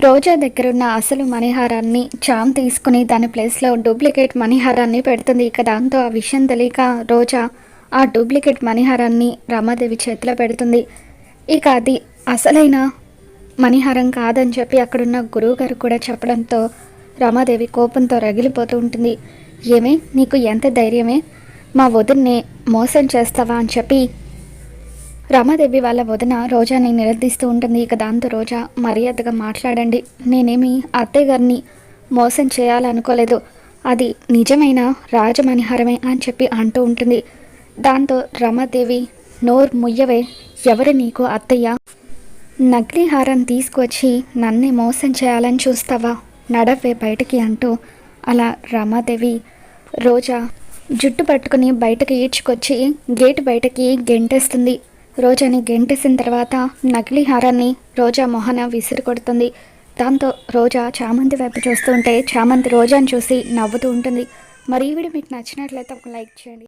రోజా దగ్గరున్న అసలు మణిహారాన్ని చామ్ తీసుకుని దాని ప్లేస్లో డూప్లికేట్ మణిహారాన్ని పెడుతుంది. ఇక దాంతో ఆ విషయం తెలియక రోజా ఆ డూప్లికేట్ మణిహారాన్ని రమాదేవి చేతిలో పెడుతుంది. ఇక అది అసలైన మణిహారం కాదని చెప్పి అక్కడున్న గురువుగారు కూడా చెప్పడంతో రమాదేవి కోపంతో రగిలిపోతూ ఉంటుంది. ఏమే, నీకు ఎంత ధైర్యమే మా వదిన్నే మోసం చేస్తావా అని చెప్పి రమాదేవి వాళ్ళ వదిన రోజాని నిలదీస్తూ ఉంటుంది. ఇక దాంతో రోజా మర్యాదగా మాట్లాడండి, నేనేమి అత్తయ్య గారిని మోసం చేయాలనుకోలేదు, అది నిజమైన రాజమణిహారమే అని చెప్పి అంటూ ఉంటుంది. దాంతో రమాదేవి నోరు ముయ్యవే, ఎవరు నీకు అత్తయ్య? నకిలీ హారం తీసుకొచ్చి నన్నే మోసం చేయాలని చూస్తావా, నడవే బయటికి అంటూ అలా రమాదేవి రోజా జుట్టు పట్టుకుని బయటకు ఈడ్చుకొచ్చి గేటు బయటకి గెంటేస్తుంది. రోజాని గెంటేసిన తర్వాత నకిలీ హారాన్ని రోజా మొహన విసిరి కొడుతుంది. దాంతో రోజా చామంతి వైపు చూస్తూ ఉంటే చామంతి రోజాని చూసి నవ్వుతూ ఉంటుంది. మరి ఈ వీడియో మీకు నచ్చినట్లయితే ఒక లైక్ చేయండి.